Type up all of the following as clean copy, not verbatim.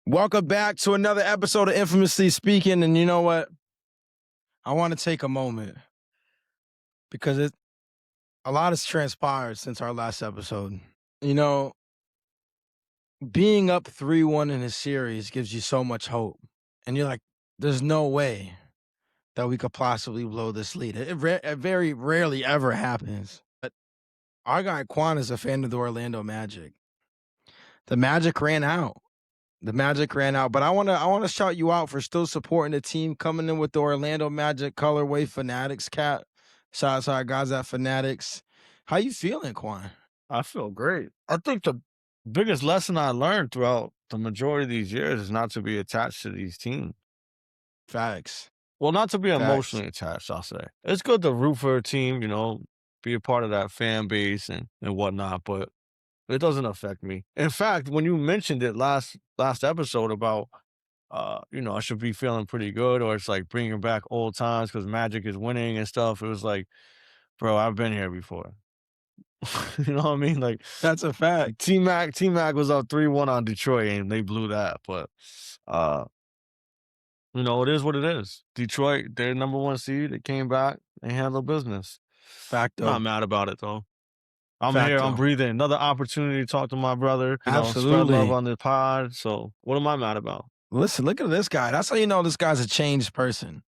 Welcome back to another episode of Infamously Speaking. And you know what? I want to take a moment because a lot has transpired since our last episode. You know, being up 3-1 in a series gives you so much hope. And you're like, there's no way that we could possibly blow this lead. It very rarely ever happens. But our guy Quan is a fan of the Orlando Magic. The Magic ran out. But I wanna shout you out for still supporting the team, coming in with the Orlando Magic colorway Fanatics cap. Shout out to our guys at Fanatics. How you feeling, Quan? I feel great. I think the biggest lesson I learned throughout the majority of these years is not to be attached to these teams. Facts. Well, not to be Facts. emotionally attached, I'll say. It's good to root for a team, be a part of that fan base and whatnot, but it doesn't affect me. In fact, when you mentioned it last episode about, I should be feeling pretty good, or it's like bringing back old times because Magic is winning and stuff. It was like, bro, I've been here before. You know what I mean? Like, That's a fact. T-Mac was up 3-1 on Detroit and they blew that. But it is what it is. Detroit, they're number one seed. They came back and handled business. Facto. Not mad about it though. I'm Facto. here, I'm breathing. Another opportunity to talk to my brother, Absolutely. spread love on the pod. So what am I mad about? Listen, look at this guy. That's how you know this guy's a changed person.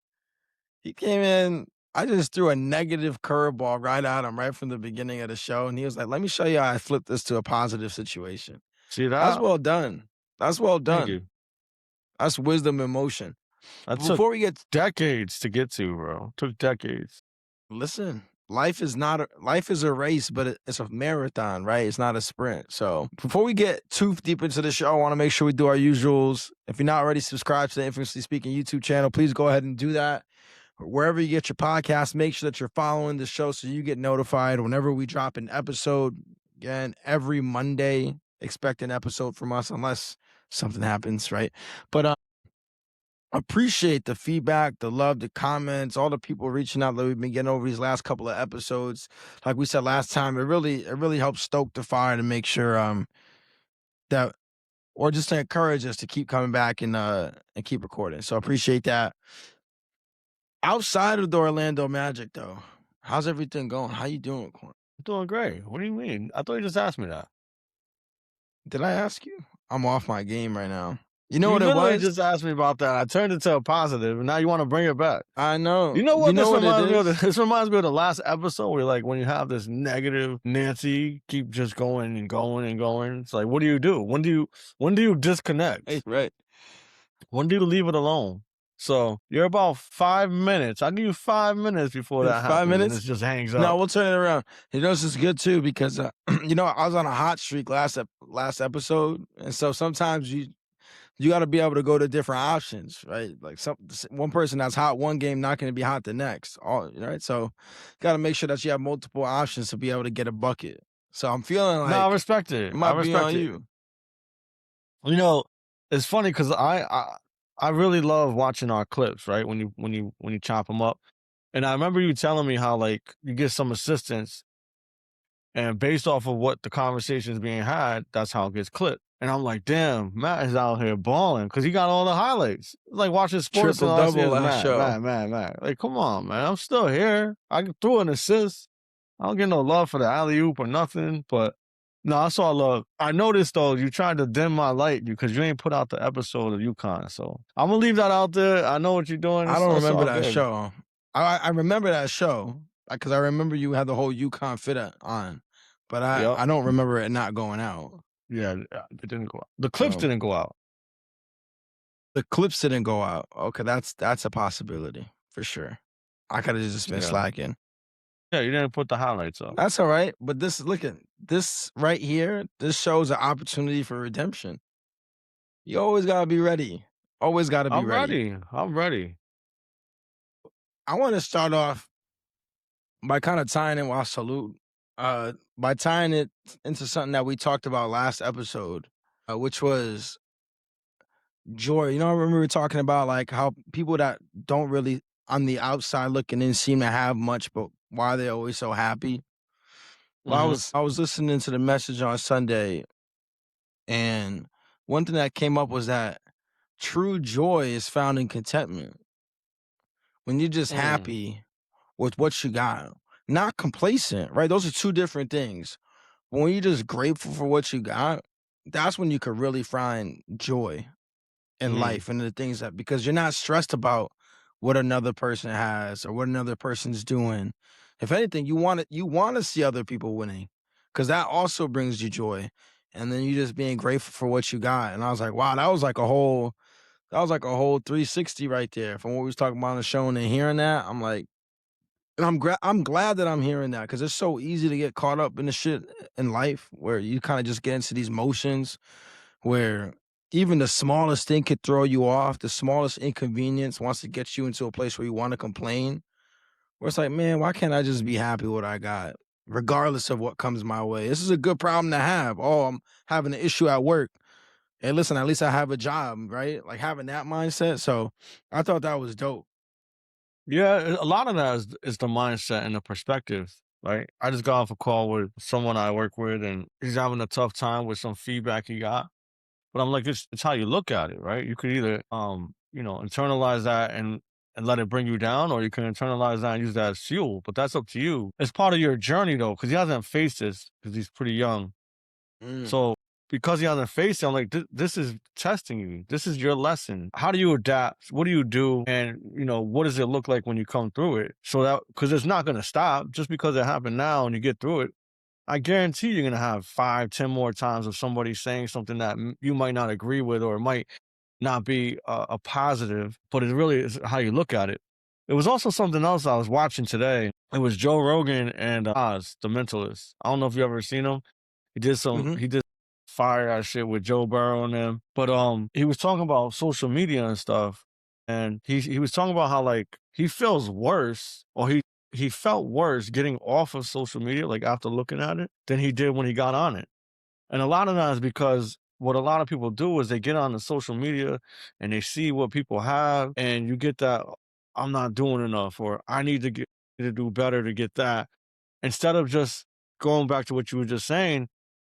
He came in, I just threw a negative curveball right at him right from the beginning of the show. And he was like, let me show you how I flip this to a positive situation. See that? That's well done. That's well done. Thank you. That's wisdom in motion. Before we get decades to get to, bro. Took decades. Listen, life is a race, but it's a marathon, right? It's not a sprint. So before we get too deep into the show, I want to make sure we do our usuals. If you're not already subscribed to the Infamously Speaking YouTube channel, please go ahead and do that. Wherever you get your podcast, make sure that you're following the show so you get notified whenever we drop an episode. Again, every Monday, expect an episode from us unless something happens, right? But appreciate the feedback, the love, the comments, all the people reaching out that we've been getting over these last couple of episodes. Like we said last time, it really helps stoke the fire to make sure that, or just to encourage us to keep coming back and keep recording. So appreciate that. Outside of the Orlando Magic, though, how's everything going? How you doing, Quan? I'm doing great. What do you mean? I thought you just asked me that. Did I ask you? I'm off my game right now. You know what it was? You just asked me about that. I turned it to a positive, and now you want to bring it back. I know. You know what? This reminds me of the last episode where, like, when you have this negative Nancy keep just going and going and going. It's like, what do you do? When do you disconnect? Right. When do you leave it alone? So you're about 5 minutes. I give you 5 minutes before that happens. 5 minutes? And it just hangs up. No, we'll turn it around. This is good too because I was on a hot streak last episode, and so sometimes you got to be able to go to different options, right? Like one person that's hot one game not going to be hot the next, right? So got to make sure that you have multiple options to be able to get a bucket. So I'm feeling like no, I respect it. It might be on you. It's funny because I really love watching our clips, right? When you chop them up, and I remember you telling me how like you get some assistance, and based off of what the conversation is being had, that's how it gets clipped. And I'm like, damn, Matt is out here balling because he got all the highlights. It's like watching sports. Triple-double last show. Man. Like, come on, man. I'm still here. I threw an assist. I don't get no love for the alley-oop or nothing, but no, I saw love. I noticed, though, you tried to dim my light because you ain't put out the episode of UConn. So I'm going to leave that out there. I know what you're doing. I don't remember that show. I remember that show because I remember you had the whole UConn fit on, but I don't remember it not going out. Yeah, it didn't go out. The clips didn't go out. The clips didn't go out. Okay, that's a possibility for sure. I could have just been slacking. Yeah, you didn't put the highlights up. That's all right. But this right here, this shows an opportunity for redemption. You always gotta be ready. Always gotta be ready. I'm ready. I want to start off by kind of tying in while salute. By tying it into something that we talked about last episode, which was joy. I remember we were talking about like how people that don't really on the outside looking in seem to have much, but why are they always so happy? Well, I was listening to the message on Sunday, and one thing that came up was that true joy is found in contentment. When you're just Mm, happy with what you got, not complacent, right? Those are two different things. When you're just grateful for what you got, that's when you could really find joy in mm, life and the things that because you're not stressed about what another person has or what another person's doing. If anything, you want to see other people winning because that also brings you joy. And then you just being grateful for what you got. And I was like, wow, that was like a whole 360 right there from what we was talking about on the show and then hearing that. I'm like, and I'm glad that I'm hearing that because it's so easy to get caught up in the shit in life where you kind of just get into these motions where even the smallest thing could throw you off, the smallest inconvenience wants to get you into a place where you want to complain. Where it's like, man, why can't I just be happy with what I got, regardless of what comes my way? This is a good problem to have. Oh, I'm having an issue at work. Hey, listen, at least I have a job, right? Like having that mindset. So I thought that was dope. yeah, a lot of that is the mindset and the perspective, right? I just got off a call with someone I work with, and he's having a tough time with some feedback he got. But I'm like, it's how you look at it, right? You could either, internalize that and let it bring you down, or you can internalize that and use that as fuel. But that's up to you. It's part of your journey, though, because he hasn't faced this because he's pretty young. Mm, So because he hasn't faced it, I'm like, this is testing you. This is your lesson. How do you adapt? What do you do? And what does it look like when you come through it? So that because it's not going to stop just because it happened now and you get through it. I guarantee you're gonna have 5, 10 more times of somebody saying something that you might not agree with, or it might not be a positive, but it really is how you look at it. It was also something else I was watching today. It was Joe Rogan and Oz, the Mentalist. I don't know if you ever seen him. hmm He did fire ass shit with Joe Burrow and them. But he was talking about social media and stuff. And he was talking about how like he feels worse or he felt worse getting off of social media, like after looking at it, than he did when he got on it. And a lot of that is because what a lot of people do is they get on the social media and they see what people have, and you get that I'm not doing enough, or I need to do better to get that. Instead of just going back to what you were just saying,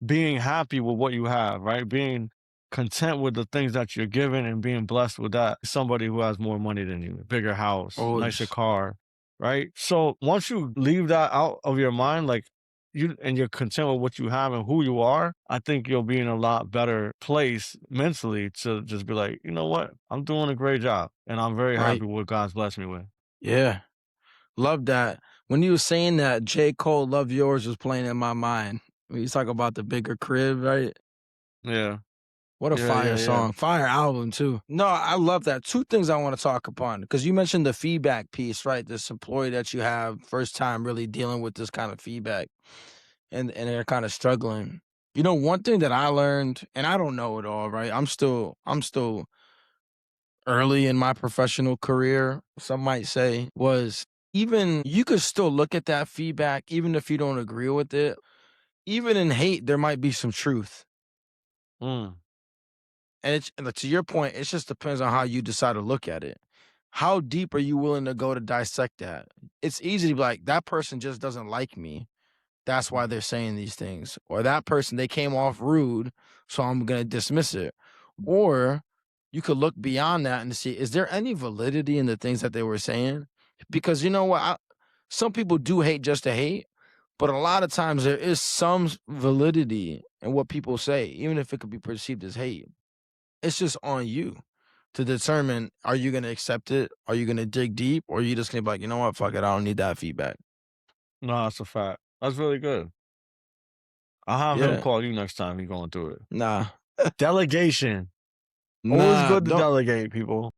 being happy with what you have, right? Being content with the things that you're given and being blessed with that. Somebody who has more money than you, bigger house, nicer Always. car, right? So once you leave that out of your mind, like you're content with what you have and who you are, I think you'll be in a lot better place mentally to just be like, you know what? I'm doing a great job and I'm very Right. happy with what God's blessed me with. Yeah. Love that. When you were saying that, J. Cole Love Yours was playing in my mind. When you talk about the bigger crib, right? Yeah. What a Yeah, fire yeah, yeah. song. Fire album too. No, I love that. Two things I want to talk upon because you mentioned the feedback piece, right? This employee that you have first time really dealing with this kind of feedback and they're kind of struggling. You know, one thing that I learned, and I don't know it all, right? I'm still early in my professional career, some might say, was even you could still look at that feedback, even if you don't agree with it. Even in hate, there might be some truth. Mm, And to your point, it just depends on how you decide to look at it. How deep are you willing to go to dissect that? It's easy to be like, that person just doesn't like me. That's why they're saying these things. Or that person, they came off rude, so I'm going to dismiss it. Or you could look beyond that and see, is there any validity in the things that they were saying? Because you know what? Some people do hate just to hate, but a lot of times there is some validity in what people say, even if it could be perceived as hate. It's just on you to determine, are you gonna accept it? Are you gonna dig deep? Or are you just gonna be like, you know what, fuck it, I don't need that feedback. no, that's a fact. That's really good. I'll have him Yeah. call you next time you're going through it. Nah. Delegation. Always Nah, good to don't delegate, people.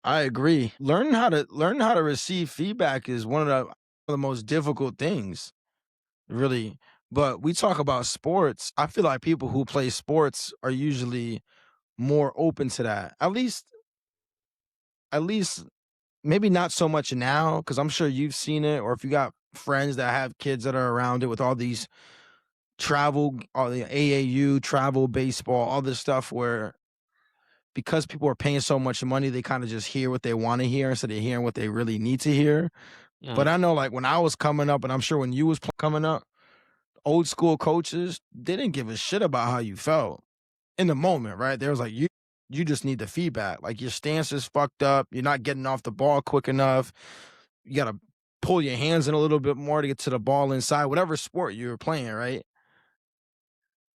I agree. Learning how to receive feedback is one of the most difficult things, really. But we talk about sports. I feel like people who play sports are usually more open to that. At least maybe not so much now, because I'm sure you've seen it, or if you got friends that have kids that are around it with all these all the AAU, travel, baseball, all this stuff where because people are paying so much money, they kind of just hear what they want to hear instead of hearing what they really need to hear. But Mm, I know like when I was coming up, and I'm sure when you was coming up, old school coaches, they didn't give a shit about how you felt in the moment, right? They was like, you You just need the feedback. Like your stance is fucked up. You're not getting off the ball quick enough. You got to pull your hands in a little bit more to get to the ball inside, whatever sport you're playing, right?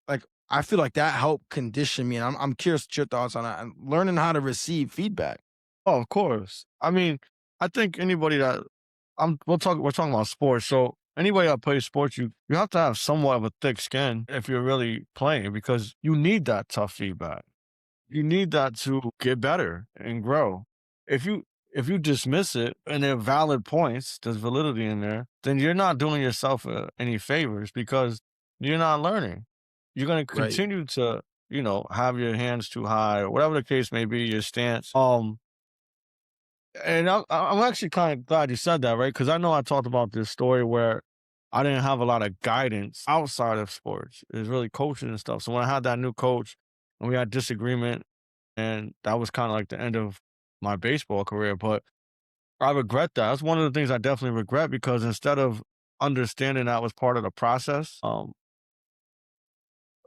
Like, I feel like that helped condition me. And I'm curious what your thoughts on that and learning how to receive feedback. Oh, of course. I mean, I think anybody that we're talking about sports. So anybody that plays sports, you have to have somewhat of a thick skin if you're really playing because you need that tough feedback. You need that to get better and grow. If you dismiss it and they're valid points, there's validity in there, then you're not doing yourself any favors because you're not learning. You're going to Right. continue to, have your hands too high or whatever the case may be, your stance. And I'm actually kind of glad you said that, right? Because I know I talked about this story where I didn't have a lot of guidance outside of sports. It was really coaching and stuff. So when I had that new coach and we had disagreement, and that was kind of like the end of my baseball career. But I regret that. That's one of the things I definitely regret because instead of understanding that was part of the process,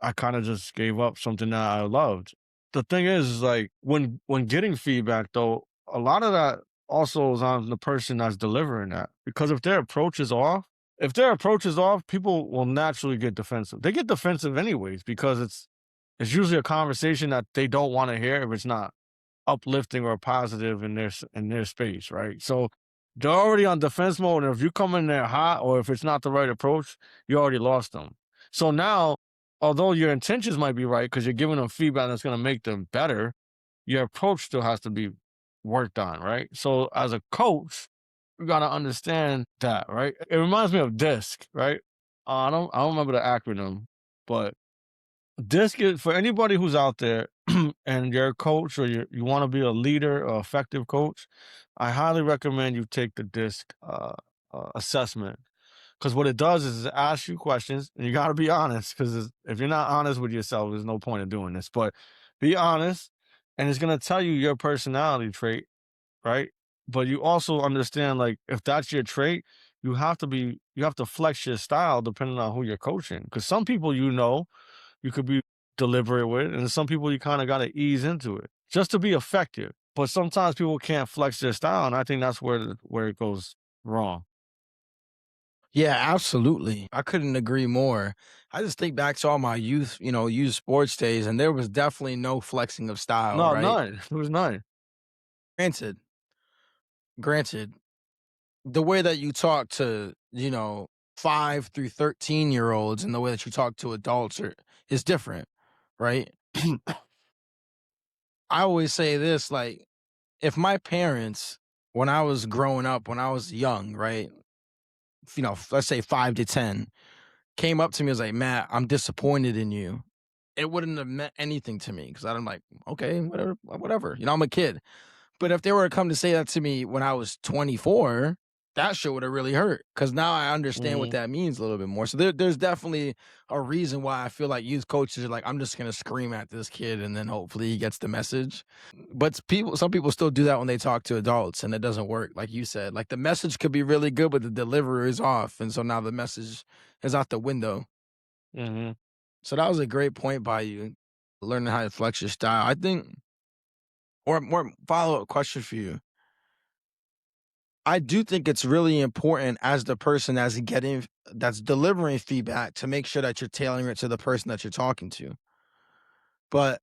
I kind of just gave up something that I loved. The thing is like when getting feedback though, a lot of that also is on the person that's delivering that. Because if their approach is off, people will naturally get defensive. They get defensive anyways because it's usually a conversation that they don't want to hear if it's not uplifting or positive in their space, right? So they're already on defense mode, and if you come in there hot or if it's not the right approach, you already lost them. So now, although your intentions might be right because you're giving them feedback that's going to make them better, your approach still has to be worked on, right? So as a coach, you got to understand that, right? It reminds me of DISC, right? I don't remember the acronym, but this is for anybody who's out there and you're a coach or you want to be a leader or effective coach. I highly recommend you take the DISC assessment because what it does is it asks you questions and you got to be honest because if you're not honest with yourself, there's no point in doing this. But be honest, and it's going to tell you your personality trait, right? But you also understand like if that's your trait, you have to flex your style depending on who you're coaching. Because some people you could be deliberate with, and some people you kind of got to ease into it just to be effective. But sometimes people can't flex their style, and I think that's where it goes wrong. Yeah, absolutely. I couldn't agree more. I just think back to all my youth sports days, and there was definitely no flexing of style, No, right? none. There was none. Granted, granted, the way that you talk to, 5 through 13-year-olds and the way that you talk to adults is different, right? I always say this, like, if my parents, when I was growing up, when I was young, right? Let's say 5 to 10, came up to me and was like, Matt, I'm disappointed in you. It wouldn't have meant anything to me because I'm like, okay, whatever, whatever. I'm a kid. But if they were to come to say that to me when I was 24, that shit would have really hurt because now I understand what Mhm. that means a little bit more. So there's definitely a reason why I feel like youth coaches are like, I'm just gonna scream at this kid and then hopefully he gets the message. But some people still do that when they talk to adults and it doesn't work, like you said. Like the message could be really good, but the delivery is off, and so now the message is out the window. Mhm. So that was a great point by you, learning how to flex your style. I think, or more follow up question for you. I do think it's really important as the person that's delivering feedback to make sure that you're tailoring it to the person that you're talking to. But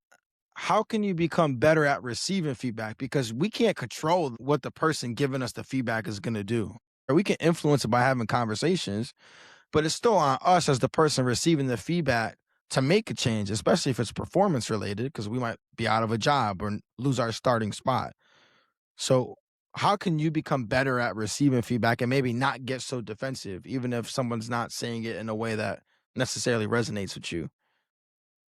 how can you become better at receiving feedback? Because we can't control what the person giving us the feedback is going to do. Or we can influence it by having conversations, but it's still on us as the person receiving the feedback to make a change, especially if it's performance related, because we might be out of a job or lose our starting spot. So, how can you become better at receiving feedback and maybe not get so defensive, even if someone's not saying it in a way that necessarily resonates with you?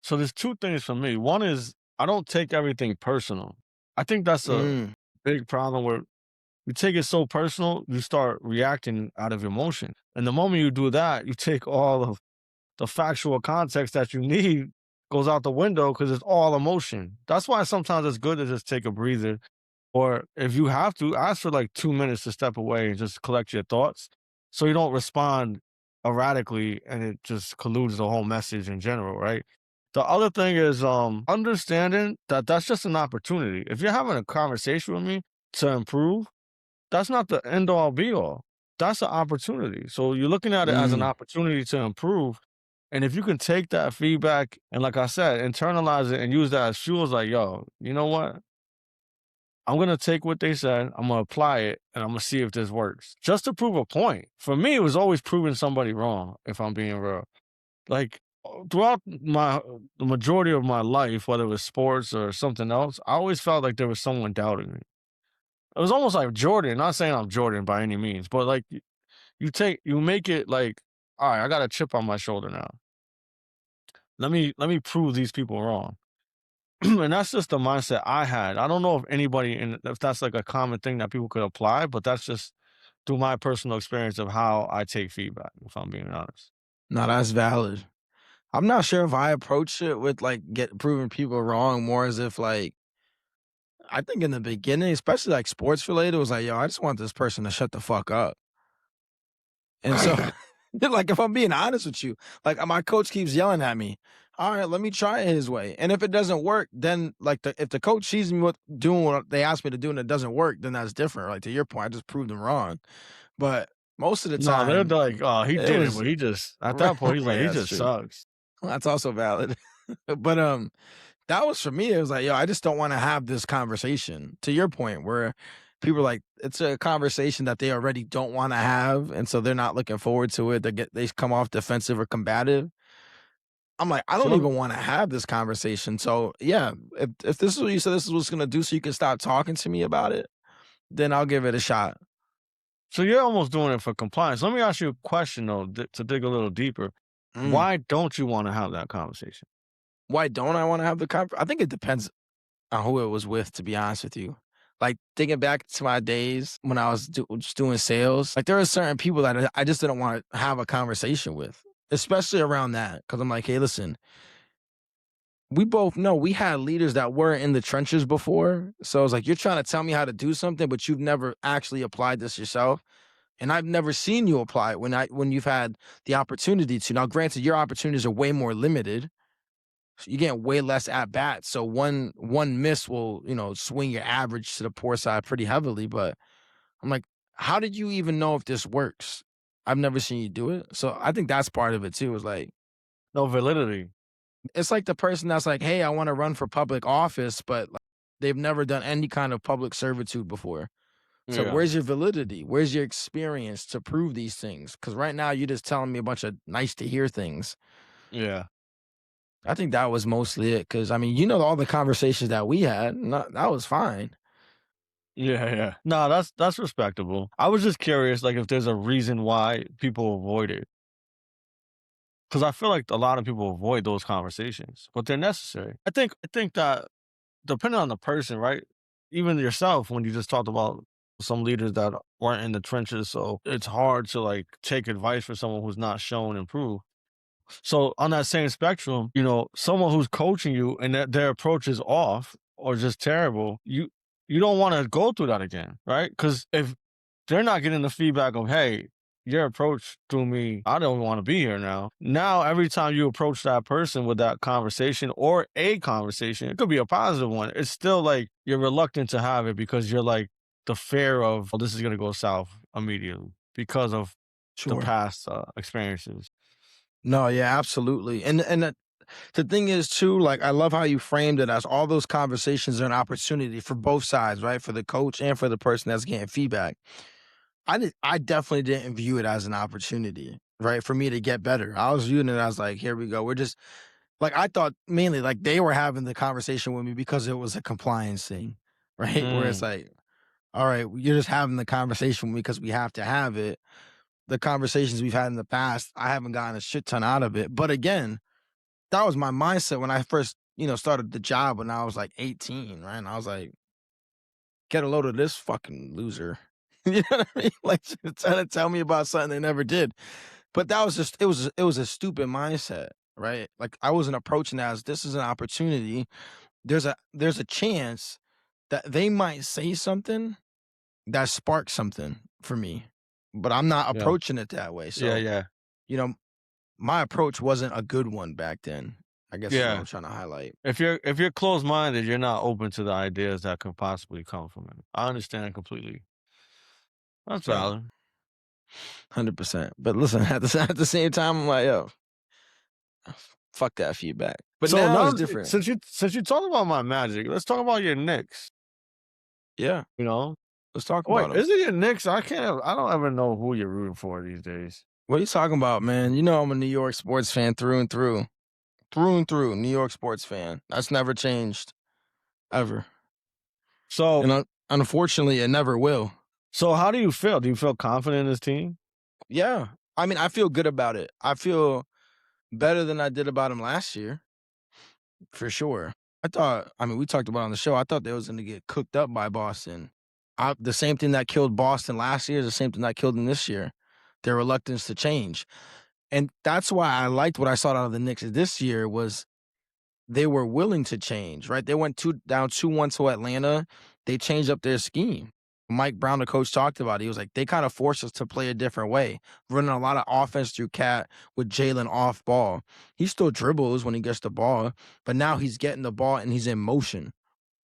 So there's two things for me. One is I don't take everything personal. I think that's a Mm, big problem where you take it so personal, you start reacting out of emotion. And the moment you do that, you take all of the factual context that you need goes out the window because it's all emotion. That's why sometimes it's good to just take a breather. Or if you have to, ask for like 2 minutes to step away and just collect your thoughts so you don't respond erratically and it just colludes the whole message in general, right? The other thing is understanding that that's just an opportunity. If you're having a conversation with me to improve, that's not the end all be all. That's an opportunity. So you're looking at it as an Mm, opportunity to improve. And if you can take that feedback and, like I said, internalize it and use that as fuel, it's like, yo, you know what? I'm gonna take what they said, I'm gonna apply it, and I'm gonna see if this works. Just to prove a point. For me, it was always proving somebody wrong, if I'm being real. Like throughout the majority of my life, whether it was sports or something else, I always felt like there was someone doubting me. It was almost like Jordan, not saying I'm Jordan by any means, but like you make it like, all right, I got a chip on my shoulder now. Let me prove these people wrong. And that's just the mindset I had. I don't know if anybody and if that's like a common thing that people could apply, but that's just through my personal experience of how I take feedback, if I'm being honest. no, that's valid. I'm not sure if I approach it with like get proving people wrong more as if like I think in the beginning, especially like sports related, it was like, yo, I just want this person to shut the fuck up. And so like if I'm being honest with you, like my coach keeps yelling at me. All right, let me try it his way. And if it doesn't work, then like if the coach sees me doing what they asked me to do and it doesn't work, then that's different. Like to your point, I just proved them wrong. But most of the No, they're time, like, oh, he it did it, was but he just at right. that point he's like, Yeah, he that's just true. sucks. That's also valid. But that was for me. It was like, yo, I just don't want to have this conversation. To your point, where people are like, it's a conversation that they already don't want to have, and so they're not looking forward to it. They come off defensive or combative. I'm like, I So don't let me, even want to have this conversation. So yeah, if this is what you said, this is what's gonna do, so you can stop talking to me about it, then I'll give it a shot. so you're almost doing it for compliance. Let me ask you a question though, to dig a little deeper. Mm. Why don't you want to have that conversation? Why don't I want to have the I think it depends on who it was with, to be honest with you. Like thinking back to my days when I was just doing sales, like there are certain people that I just didn't want to have a conversation with, especially around that. Cause I'm like, hey, listen, we both know we had leaders that were in the trenches before. So it's like, you're trying to tell me how to do something, but you've never actually applied this yourself. And I've never seen you apply it when you've had the opportunity to. Now, granted, your opportunities are way more limited. So you get way less at bats. So one miss will, swing your average to the poor side pretty heavily. But I'm like, how did you even know if this works? I've never seen you do it. So I think that's part of it too. Is like No validity. it's like the person that's like, hey, I want to run for public office, but like, they've never done any kind of public servitude before. So Yeah. where's your validity? Where's your experience to prove these things? Because right now you're just telling me a bunch of nice to hear things. Yeah. I think that was mostly it. Because I mean, all the conversations that we had, that was fine. Yeah, yeah. No, that's respectable. I was just curious, like, if there's a reason why people avoid it. Because I feel like a lot of people avoid those conversations, but they're necessary. I think that depending on the person, right? Even yourself, when you just talked about some leaders that weren't in the trenches, so it's hard to like take advice from someone who's not shown improve. So on that same spectrum, someone who's coaching you and their approach is off or just terrible, you don't want to go through that again, right? Because if they're not getting the feedback of, hey, your approach threw me, I don't want to be here now. Now, every time you approach that person with that conversation or a conversation, it could be a positive one. It's still like you're reluctant to have it because you're like the fear of, oh, this is going to go south immediately because of the Sure. past experiences. No, yeah, absolutely. And the thing is too, like I love how you framed it as all those conversations are an opportunity for both sides, right? For the coach and for the person that's getting feedback. I definitely didn't view it as an opportunity, right? For me to get better. I was viewing it as like, here we go. We're just like I thought mainly like they were having the conversation with me because it was a compliance thing, right? Where it's Mm, like, all right, you're just having the conversation with me because we have to have it. The conversations we've had in the past, I haven't gotten a shit ton out of it. But again, that was my mindset when I first, started the job when I was like 18, right? And I was like, get a load of this fucking loser. You know what I mean? Like trying to tell me about something they never did. But that was just it was a stupid mindset, right? Like I wasn't approaching it as this is an opportunity. There's a chance that they might say something that sparks something for me. But I'm not yeah. approaching it that way. Yeah. So, Yeah. you know, my approach wasn't a good one back then. I guess is what Yeah. I'm trying to highlight. If you're closed minded, you're not open to the ideas that could possibly come from it. I understand completely. That's Yeah, valid. 100%. But listen, at the same time, I'm like, yo, fuck that feedback. But So now now it's different. since you talk about my Magic, let's talk about your Knicks. Yeah, You know, let's talk wait, about them. is it your Knicks? I don't ever know who you're rooting for these days. What are you talking about, man? You know I'm a New York sports fan through and through. Through and through, New York sports fan. That's never changed, ever. So And unfortunately, it never will. so how do you feel? Do you feel confident in this team? Yeah. I mean, I feel good about it. I feel better than I did about him last year, for sure. I mean, we talked about it on the show. I thought they was going to get cooked up by Boston. The same thing that killed Boston last year is the same thing that killed them this year. Their reluctance to change. And that's why I liked what I saw out of the Knicks this year was they were willing to change, right? They went down 2-1 to Atlanta. They changed up their scheme. Mike Brown, the coach, talked about it. He was like, they kind of forced us to play a different way, running a lot of offense through Cat with Jalen off ball. He still dribbles when he gets the ball, but now he's getting the ball and he's in motion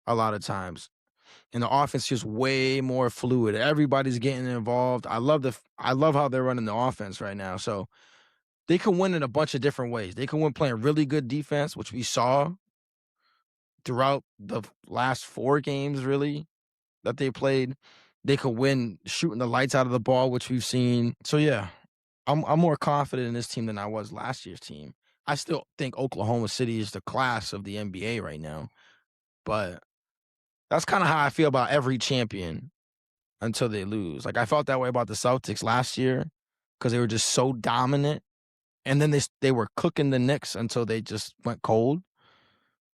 a lot of times. And the offense is way more fluid. Everybody's getting involved. I love how they're running the offense right now. So they can win in a bunch of different ways. They can win playing really good defense, which we saw throughout the last 4 games, really, that they played. They could win shooting the lights out of the ball, which we've seen. So yeah, I'm more confident in this team than I was last year's team. I still think Oklahoma City is the class of the NBA right now, but that's kind of how I feel about every champion until they lose. Like I felt that way about the Celtics last year because they were just so dominant, and then they were cooking the Knicks until they just went cold,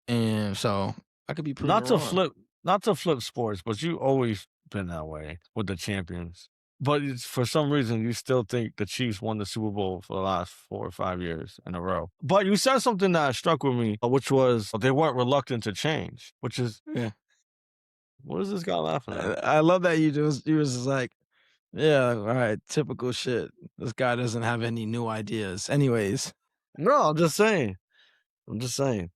and so I could be proven Not to wrong. flip not to flip sports, but you always been that way with the champions. But for some reason, you still think the Chiefs won the Super Bowl for the last 4 or 5 years in a row. But you said something that struck with me, which was they weren't reluctant to change, which is Yeah. what is this guy laughing at? I love that you was just like, yeah, all right, typical shit. This guy doesn't have any new ideas. Anyways, No, I'm just saying. I'm just saying.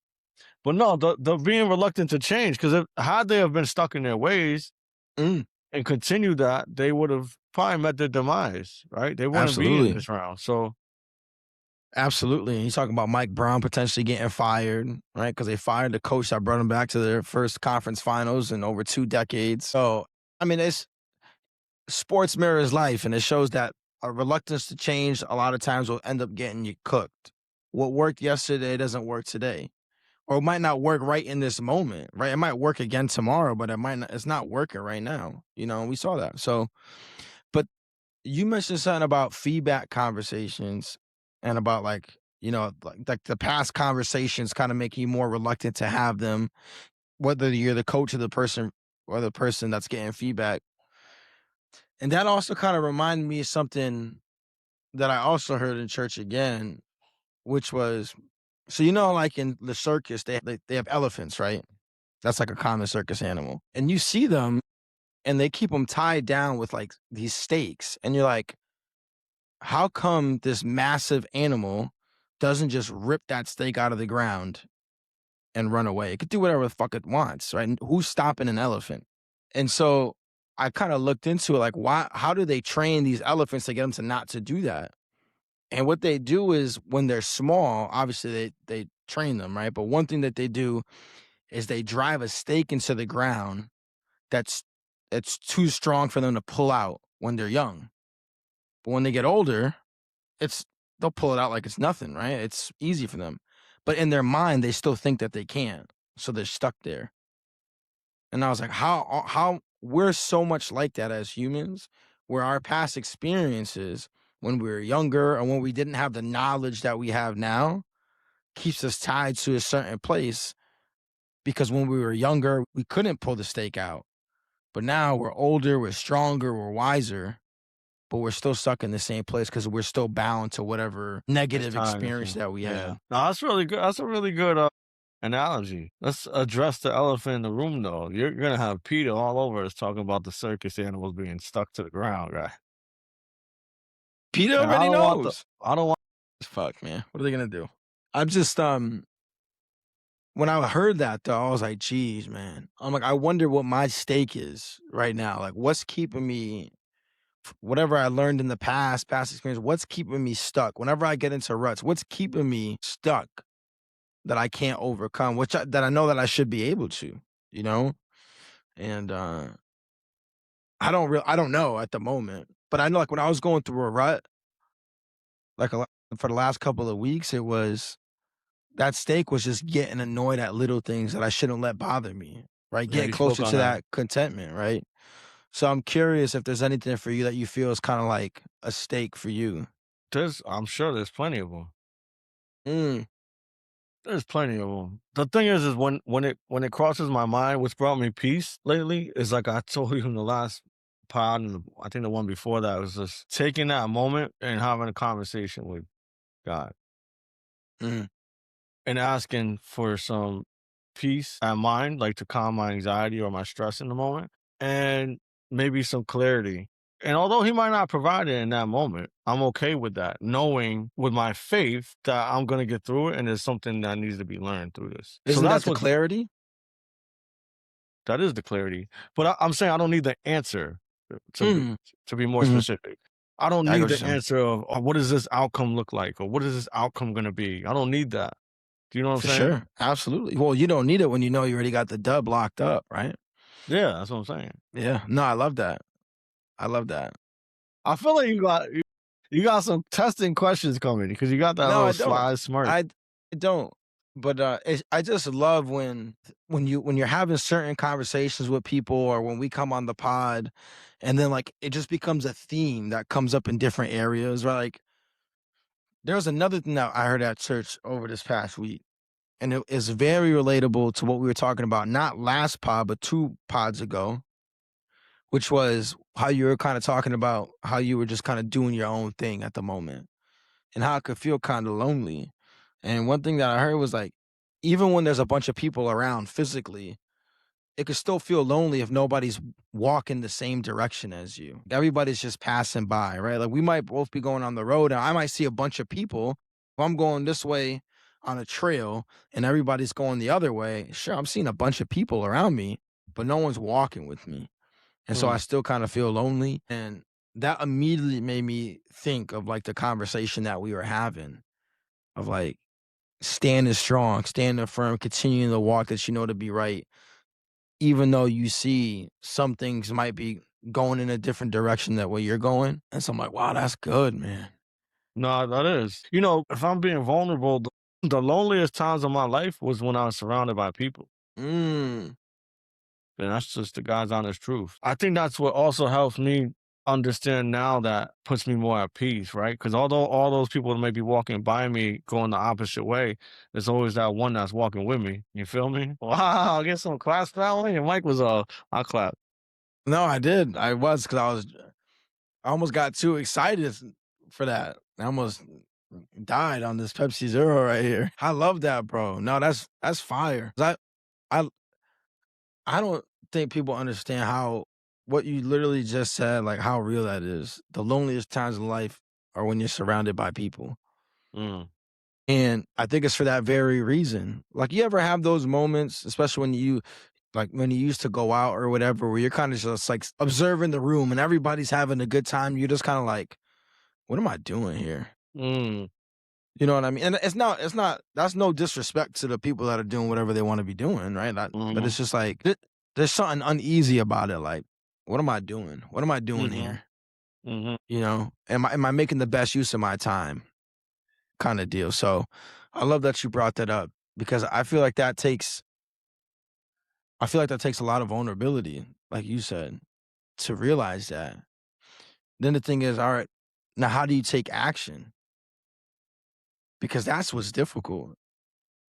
But no, the being reluctant to change, because had they have been stuck in their ways mm, and continued that, they would have probably met their demise, right? They wouldn't be in absolutely, this round. So absolutely. And he's talking about Mike Brown potentially getting fired, right? Because they fired the coach that brought him back to their first conference finals in over 2 decades. So, I mean, it's sports mirrors life, and it shows that a reluctance to change a lot of times will end up getting you cooked. What worked yesterday doesn't work today. Or it might not work right in this moment, right? It might work again tomorrow, but it's not working right now. You know, we saw that. So, but you mentioned something about feedback conversations and about like, you know, like the past conversations kind of make you more reluctant to have them, whether you're the coach of the person or the person that's getting feedback. And that also kind of reminded me of something that I also heard in church again, which was, so you know, like in the circus, they have elephants, right? That's like a common circus animal. And you see them and they keep them tied down with like these stakes. And you're like, how come this massive animal doesn't just rip that stake out of the ground and run away? It could do whatever the fuck it wants, right? And who's stopping an elephant? And so I kind of looked into it, like, how do they train these elephants to get them to not to do that? And what they do is when they're small, obviously they train them, right? But one thing that they do is they drive a stake into the ground that's it's too strong for them to pull out when they're young. But when they get older, they'll pull it out like it's nothing, right? It's easy for them. But in their mind, they still think that they can't. So they're stuck there. And I was like, how we're so much like that as humans, where our past experiences when we were younger and when we didn't have the knowledge that we have now keeps us tied to a certain place because when we were younger, we couldn't pull the stake out. But now we're older, we're stronger, we're wiser, but we're still stuck in the same place because we're still bound to whatever it's negative time. experience that we Yeah. had. No, that's really good. That's a really good analogy. Let's address the elephant in the room, though. You're gonna have Peter all over us talking about the circus animals being stuck to the ground, right? Peter And already knows. I don't want Fuck, man. What are they gonna do? I'm just when I heard that though, I was like, "Geez, man." I'm like, "I wonder what my stake is right now. Like, what's keeping me whatever I learned in the past experience, what's keeping me stuck? Whenever I get into ruts, what's keeping me stuck that I can't overcome, that I know that I should be able to, you know?" And I don't know at the moment, but I know like when I was going through a rut, like for the last couple of weeks, it was that steak was just getting annoyed at little things that I shouldn't let bother me, right? Yeah, Getting you spoke closer on to that. that contentment, right? So I'm curious if there's anything for you that you feel is kind of like a steak for you. I'm sure there's plenty of them. Mm, There's plenty of them. The thing is when it crosses my mind, what's brought me peace lately is like I told you in the last pod, and I think the one before that was just taking that moment and having a conversation with God mm. and asking for some peace at mind, like to calm my anxiety or my stress in the moment, and maybe some clarity. And although he might not provide it in that moment, I'm okay with that, knowing with my faith that I'm gonna get through it and there's something that needs to be learned through this. So Isn't that that's the clarity? that is the clarity. But I'm saying I don't need the answer Mm, to be more mhm. specific. I don't I get need what you're the saying. answer of, "Oh, what does this outcome look like?" Or "What is this outcome gonna be?" I don't need that. Do you know what I'm For saying? sure. Absolutely. Well, you don't need it when you know you already got the dub locked up, right? Yeah, that's what I'm saying. Yeah. No, I love that. I love that. I feel like you got some testing questions coming because you got that No, little I don't. sly smirk. I don't. But I just love when you're having certain conversations with people or when we come on the pod and then like it just becomes a theme that comes up in different areas, right? Like there was another thing that I heard at church over this past week, and it is very relatable to what we were talking about, not last pod, but two pods ago, which was how you were kind of talking about how you were just kind of doing your own thing at the moment and how it could feel kind of lonely. And one thing that I heard was like, even when there's a bunch of people around physically, it could still feel lonely if nobody's walking the same direction as you. Everybody's just passing by, right? Like we might both be going on the road and I might see a bunch of people. If I'm going this way on a trail and everybody's going the other way, sure, I'm seeing a bunch of people around me, but no one's walking with me. And so I Mm. still kind of feel lonely. And that immediately made me think of like the conversation that we were having of like standing strong, standing firm, continuing the walk that you know to be right, even though you see some things might be going in a different direction that way you're going. And so I'm like, wow, that's good, man. No, that is. You know, if I'm being vulnerable, the loneliest times of my life was when I was surrounded by people. Mm. And that's just the God's honest truth. I think that's what also helps me understand now that puts me more at peace, right? Because although all those people may be walking by me going the opposite way, there's always that one that's walking with me. You feel me? Wow, get some claps for that one. Your mic was I clap. No, I did. I almost got too excited for that. I almost died on this Pepsi Zero right here. I love that, bro. No, that's fire. I I don't think people understand how what you literally just said, like how real that is. The loneliest times in life are when you're surrounded by people. Mm. And I think it's for that very reason. Like you ever have those moments, especially when you used to go out or whatever, where you're kind of just like observing the room and everybody's having a good time. You're just kind of like, what am I doing here? Mm. You know what I mean? And that's no disrespect to the people that are doing whatever they want to be doing, right? But Mhm. it's just like there's something uneasy about it. Like, what am I doing? What am I doing Mhm. here? Mhm. You know, am I making the best use of my time? Kind of deal. So I love that you brought that up because I feel like that takes a lot of vulnerability, like you said, to realize that. Then the thing is, all right, now how do you take action? Because that's what's difficult.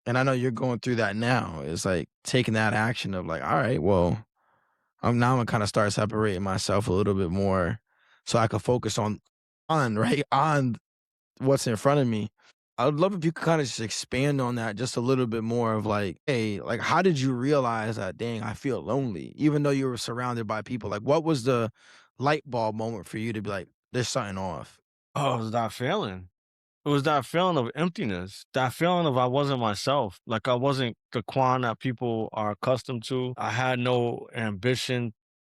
And I know you're going through that now. It's like taking that action of like, all right, well, I'm gonna kind of start separating myself a little bit more so I can focus on right on what's in front of me. I would love if you could kind of just expand on that just a little bit more of like, hey, like how did you realize that dang, I feel lonely, even though you were surrounded by people? Like what was the light bulb moment for you to be like, there's something off? Oh, it's not failing. It was that feeling of emptiness, that feeling of I wasn't myself. Like I wasn't the Quan that people are accustomed to. I had no ambition.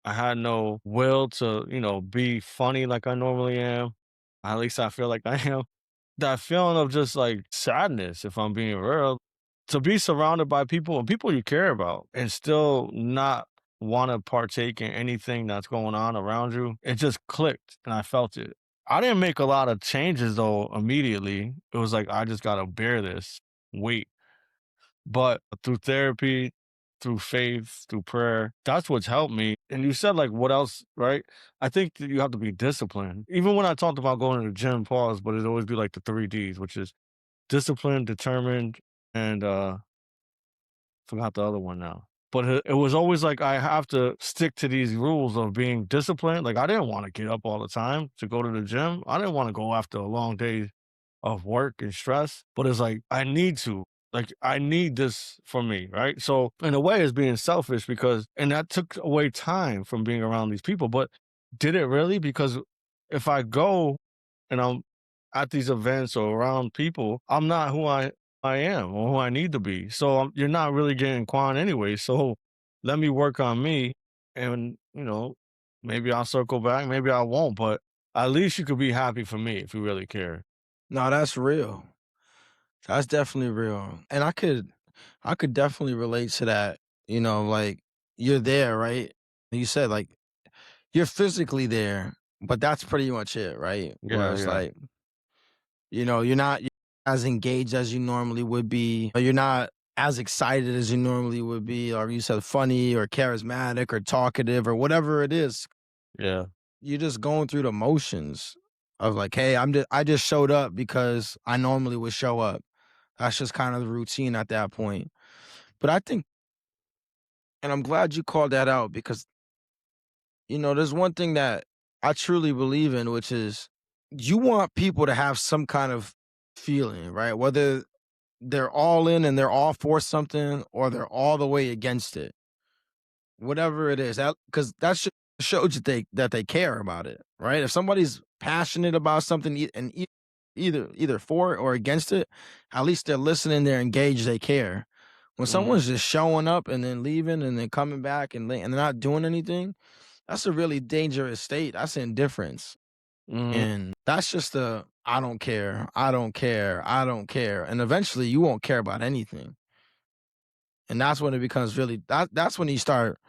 I had no will to, be funny like I normally am. At least I feel like I am. That feeling of just like sadness, if I'm being real, to be surrounded by people and people you care about and still not want to partake in anything that's going on around you, it just clicked and I felt it. I didn't make a lot of changes though immediately. It was like, I just got to bear this weight. But through therapy, through faith, through prayer, that's what's helped me. And you said, like, what else, right? I think that you have to be disciplined. Even when I talked about going to the gym, pause, but it'd always be like the 3 Ds, which is disciplined, determined, and forgot the other one now. But it was always like I have to stick to these rules of being disciplined. Like I didn't want to get up all the time to go to the gym. I didn't want to go after a long day of work and stress, but it's like I need to. Like I need this for me, right? So in a way, it's being selfish because, and that took away time from being around these people. But did it really? Because if I go and I'm at these events or around people, I'm not who I am or who I need to be. So you're not really getting Quan anyway. So let me work on me, and maybe I'll circle back, maybe I won't, but at least you could be happy for me if you really care. No, that's real. That's definitely real. And I could definitely relate to that. Like you're there, right? You said like you're physically there, but that's pretty much it, right? Where Yeah, it's yeah, like, you're not as engaged as you normally would be, or you're not as excited as you normally would be, or you said funny or charismatic or talkative or whatever it is. yeah. You're just going through the motions of like, hey, I just showed up because I normally would show up. That's just kind of the routine at that point. But I think, and I'm glad you called that out because, there's one thing that I truly believe in, which is you want people to have some kind of feeling, right? Whether they're all in and they're all for something or they're all the way against it. Whatever it is, that because that shows that they care about it, right? If somebody's passionate about something either for it or against it, at least they're listening, they're engaged, they care. When Mhm, someone's just showing up and then leaving and then coming back and they're not doing anything, that's a really dangerous state. That's indifference. mhm. And that's just a I don't care, I don't care, I don't care. And eventually you won't care about anything. And that's when it becomes really that's when you start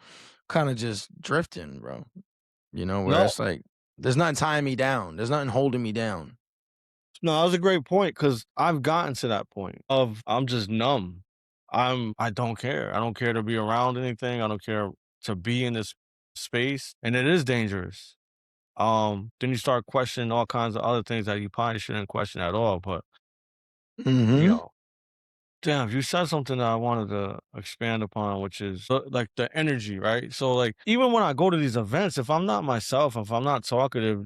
kind of just drifting, bro. Where No, it's like there's nothing tying me down. There's nothing holding me down. no, that was a great point because I've gotten to that point of I'm just numb. I don't care. I don't care to be around anything. I don't care to be in this space, and it is dangerous. Then you start questioning all kinds of other things that you probably shouldn't question at all. But you Mhm. know, damn, you said something that I wanted to expand upon, which is like the energy, right? So, like, even when I go to these events, if I'm not myself, if I'm not talkative,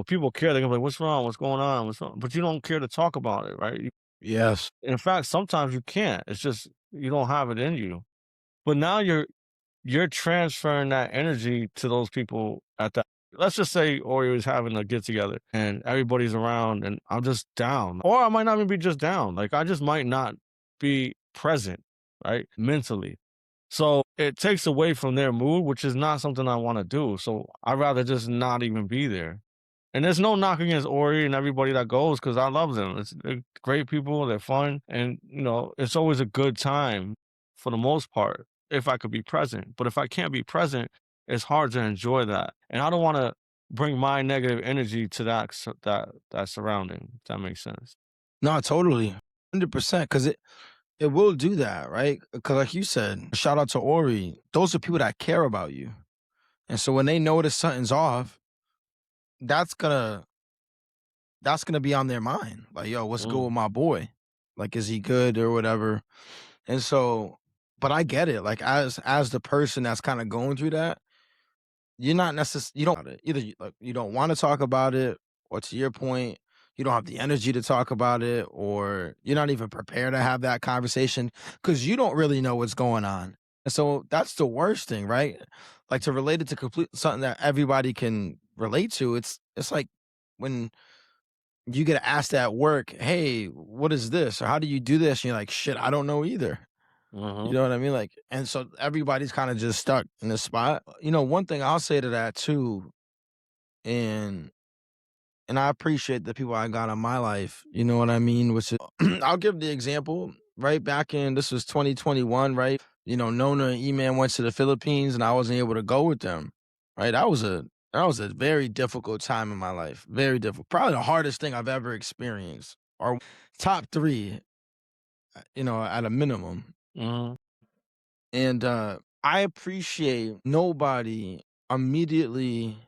people care. They're gonna be like, "What's wrong? What's going on? What's wrong?" But you don't care to talk about it, right? Yes. In fact, sometimes you can't. It's just you don't have it in you. But now you're transferring that energy to those people at that. Let's just say Oreo is having a get together and everybody's around and I'm just down. Or I might not even be just down. Like I just might not be present, right? Mentally. So it takes away from their mood, which is not something I want to do. So I'd rather just not even be there. And there's no knock against Ori and everybody that goes because I love them. They're great people, they're fun, and it's always a good time for the most part if I could be present. But if I can't be present, it's hard to enjoy that. And I don't want to bring my negative energy to that surrounding. If that makes sense. No, totally. 100% cuz it will do that, right? Cuz like you said, shout out to Ori. Those are people that care about you. And so when they notice something's off, that's going to that's going to be on their mind. Like, yo, what's good with Mm, my boy? Like is he good or whatever? And so but I get it. Like as the person that's kind of going through that, you're not you don't either like, you don't wanna talk about it, or to your point, you don't have the energy to talk about it, or you're not even prepared to have that conversation because you don't really know what's going on. And so that's the worst thing, right? Like, to relate it to complete something that everybody can relate to, it's like when you get asked at work, "Hey, what is this?" or "How do you do this?" And you're like, "Shit, I don't know either." You Mhm. know what I mean? Like, and so everybody's kind of just stuck in this spot. One thing I'll say to that too, and I appreciate the people I got in my life, you know what I mean? Which is, I'll give the example, right? Back in, this was 2021, right? Nona and E-Man went to the Philippines and I wasn't able to go with them, right? That was a very difficult time in my life. Very difficult. Probably the hardest thing I've ever experienced. Or top three, at a minimum. Mhm. And I appreciate nobody immediately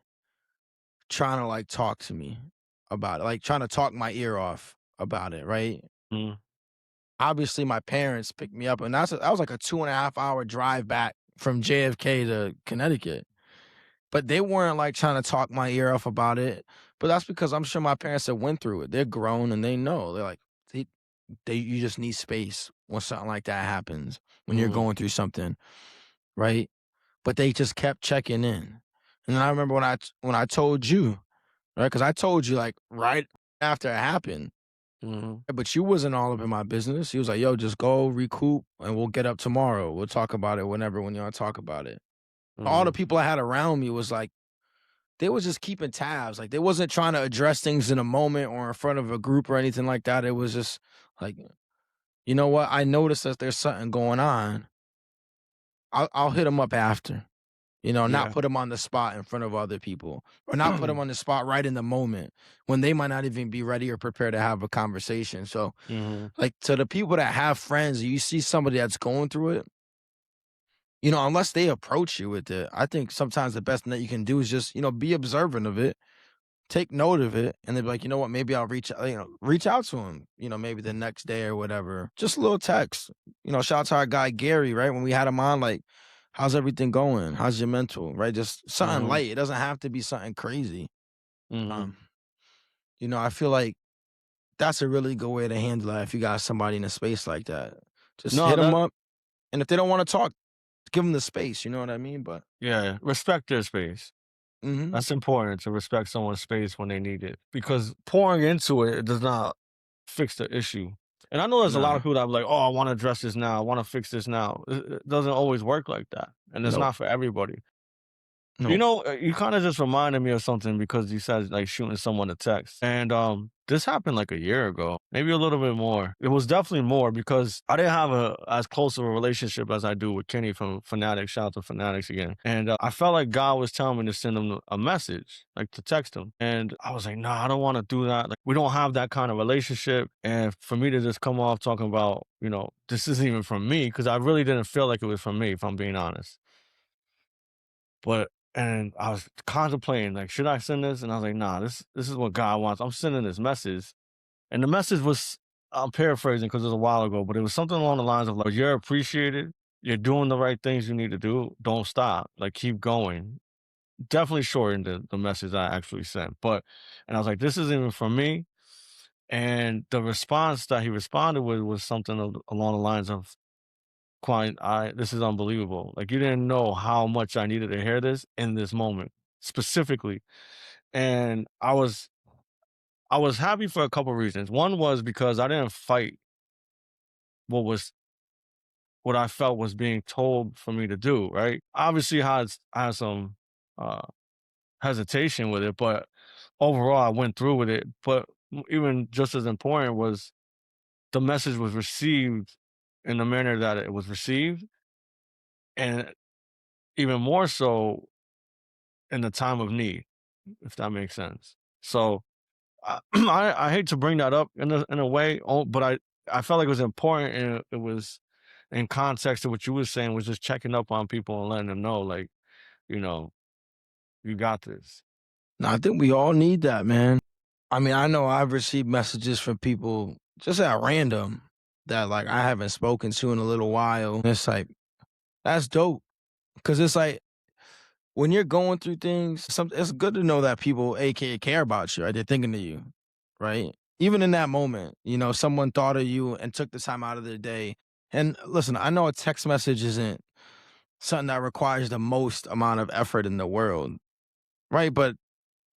trying to like talk to me about it, like trying to talk my ear off about it, right? Mhm. Obviously, my parents picked me up, and that was like a 2.5 hour drive back from JFK to Connecticut. But they weren't like trying to talk my ear off about it. But that's because I'm sure my parents have went through it. They're grown and they know. They're like, they, you just need space when something like that happens, when you're Mhm. going through something, right? But they just kept checking in. And then I remember when I told you, right? Because I told you like right after it happened, Mhm. but you wasn't all up in my business. He was like, "Yo, just go recoup, and we'll get up tomorrow. We'll talk about it whenever when you want to talk about it." All the Mhm. people I had around me was like, they was just keeping tabs. Like they wasn't trying to address things in a moment or in front of a group or anything like that. It was just like, you know what? I noticed that there's something going on. I'll hit him up after. Not Yeah. put him on the spot in front of other people, or not put him on the spot right in the moment when they might not even be ready or prepared to have a conversation. So, Mhm. like, to the people that have friends, you see somebody that's going through it, unless they approach you with it, I think sometimes the best thing that you can do is just, be observant of it, take note of it, and then be like, you know what, maybe I'll reach out to him, maybe the next day or whatever. Just a little text. Shout out to our guy Gary, right? When we had him on, like, how's everything going? How's your mental? Right? Just something Mhm. light. It doesn't have to be something crazy. Mhm. Um, I feel like that's a really good way to handle that if you got somebody in a space like that. Just hit No, them that up. And if they don't want to talk, give them the space. You know what I mean? But yeah, respect their space. mhm. That's important to respect someone's space when they need it because pouring into it does not fix the issue. And I know there's a lot of Nah. people that are like, "Oh, I want to address this now. I want to fix this now." It doesn't always work like that, and it's Nope. not for everybody. Nope. You kinda just reminded me of something because you said, like, shooting someone a text, and, this happened, like, a year ago, maybe a little bit more. It was definitely more because I didn't have a as close of a relationship as I do with Kenny from Fanatics, shout out to Fanatics again, and, I felt like God was telling me to send him a message, like, to text him, and I was like, "Nah, I don't wanna do that." Like, we don't have that kind of relationship, and for me to just come off talking about, this isn't even from me because I really didn't feel like it was from me, if I'm being honest. And I was contemplating, like, should I send this? And I was like, nah, this is what God wants. I'm sending this message. And the message was, I'm paraphrasing because it was a while ago, but it was something along the lines of like, you're appreciated. You're doing the right things you need to do. Don't stop. Like, keep going. Definitely shortened the message I actually sent. And I was like, this isn't even for me. And the response that he responded with was something along the lines of, Quan, this is unbelievable. Like, you didn't know how much I needed to hear this in this moment specifically. And I was happy for a couple reasons. One was because I didn't fight what was what I felt was being told for me to do, right? Obviously I had some uh hesitation with it, but overall I went through with it. But even just as important was the message was received in the manner that it was received, and even more so in the time of need, if that makes sense. So I hate to bring that up in a way, but I felt like it was important, and it was in context to what you were saying, was just checking up on people and letting them know, like, you know, you got this. Nah, I think we all need that, man. I mean, I know I've received messages from people just at random that like I haven't spoken to in a little while. And it's like, that's dope. Cause it's like when you're going through things, it's good to know that people aka care about you, right? They're thinking of you, right? Even in that moment, someone thought of you and took the time out of their day. And listen, I know a text message isn't something that requires the most amount of effort in the world, right? But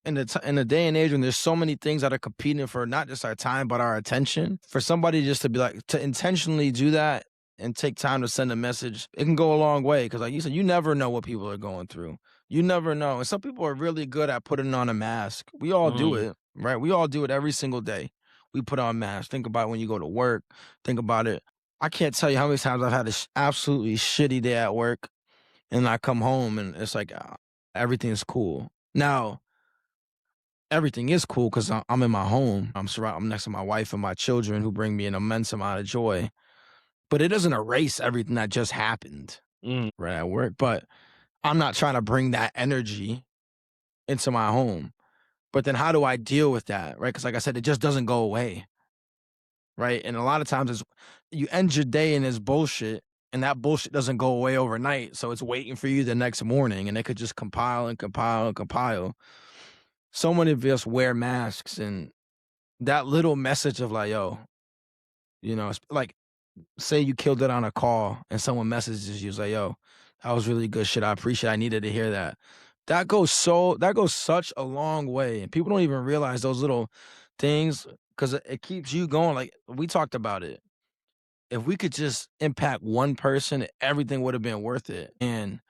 in the day and age when there's so many things that are competing for not just our time but our attention, for somebody just to be like to intentionally do that and take time to send a message, it can go a long way. Because like you said, you never know what people are going through. You never know, and some people are really good at putting on a mask. We all do Mm, it, right? We all do it every single day. We put on masks. Think about when you go to work. Think about it. I can't tell you how many times I've had a absolutely shitty day at work, and I come home and it's like everything's cool. Now, everything is cool because I'm in my home. I'm next to my wife and my children who bring me an immense amount of joy. But it doesn't erase everything that just happened mm, right at work. But I'm not trying to bring that energy into my home. But then how do I deal with that? Right? Because like I said, it just doesn't go away. Right. And a lot of times it's you end your day in this bullshit and that bullshit doesn't go away overnight. So it's waiting for you the next morning and it could just compile and compile and compile. So many of us wear masks and that little message of like, yo, it's like say you killed it on a call and someone messages you, it's like, yo, that was really good shit. I appreciate it. I needed to hear that. That goes such a long way. And people don't even realize those little things because it keeps you going. Like we talked about it. If we could just impact one person, everything would have been worth it. And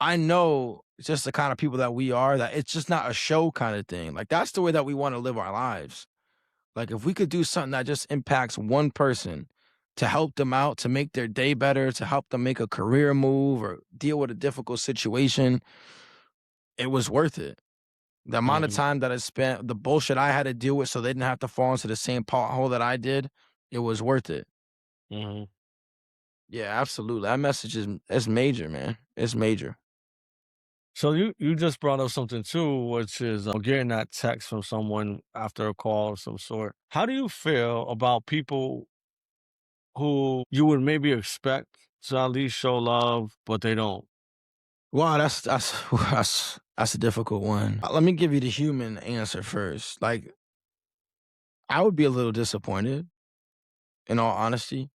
I know just the kind of people that we are, that it's just not a show kind of thing. Like that's the way that we want to live our lives. Like if we could do something that just impacts one person to help them out, to make their day better, to help them make a career move or deal with a difficult situation, it was worth it. The amount of mm, time that I spent, the bullshit I had to deal with so they didn't have to fall into the same pothole that I did, it was worth it. mm. Yeah, absolutely. That message is major, man. It's major. So you just brought up something too, which is getting that text from someone after a call of some sort. How do you feel about people who you would maybe expect to at least show love, but they don't? Wow, that's a difficult one. Let me give you the human answer first. Like, I would be a little disappointed, in all honesty,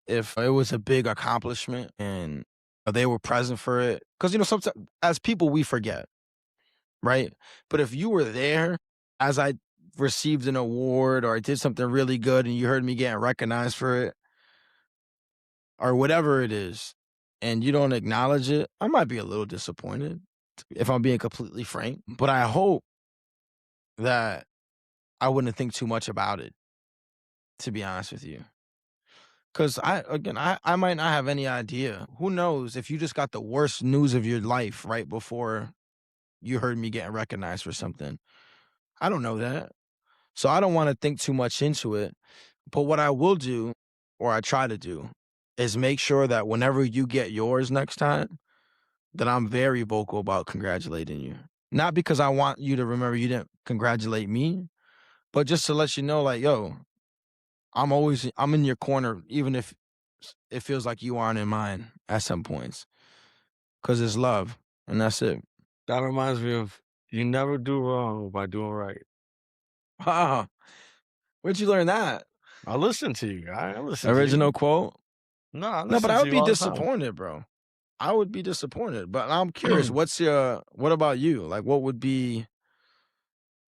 if it was a big accomplishment and they were present for it. Because sometimes as people we forget, right? But if you were there as I received an award or I did something really good and you heard me getting recognized for it or whatever it is, and you don't acknowledge it, I might be a little disappointed if I'm being completely frank. But I hope that I wouldn't think too much about it, to be honest with you. Cause I might not have any idea. Who knows if you just got the worst news of your life right before you heard me getting recognized for something. I don't know that. So I don't want to think too much into it. But what I will do, or I try to do, is make sure that whenever you get yours next time, that I'm very vocal about congratulating you. Not because I want you to remember you didn't congratulate me, but just to let you know, like, yo, I'm in your corner, even if it feels like you aren't in mine at some points. Cause it's love. And that's it. That reminds me of you never do wrong by doing right. Wow. Where'd you learn that? I listen to you. I listen to Original you. quote? No, I No, but listen I to would you be all the time. disappointed, bro. I would be disappointed. But I'm curious, what about you? Like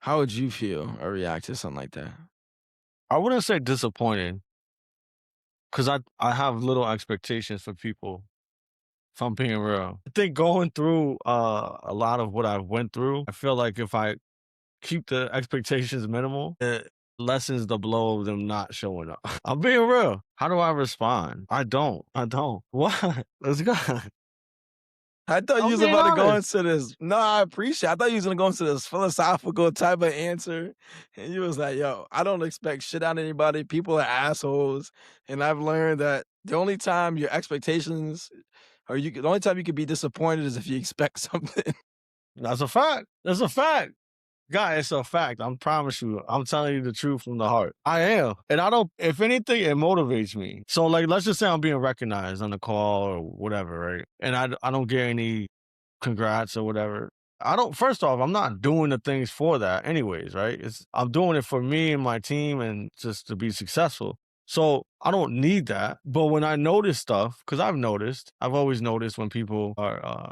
how would you feel or react to something like that? I wouldn't say disappointed because I have little expectations for people. If I'm being real, I think going through a lot of what I went through, I feel like if I keep the expectations minimal, it lessens the blow of them not showing up. I'm being real. How do I respond? I don't. I don't. What? Let's go. I thought you I'm was being about to go honest. into this. No, I appreciate. I thought you was gonna go into this philosophical type of answer, and you was like, "Yo, I don't expect shit out of anybody. People are assholes, and I've learned that the only time your expectations, the only time you can be disappointed is if you expect something." That's a fact. That's a fact. Guy, it's a fact. I promise you. I'm telling you the truth from the heart. I am. And I don't, if anything, it motivates me. So, like, let's just say I'm being recognized on the call or whatever, right? And I don't get any congrats or whatever. First off, I'm not doing the things for that anyways, right? I'm doing it for me and my team and just to be successful. So I don't need that. But when I notice stuff, because I've always noticed when people are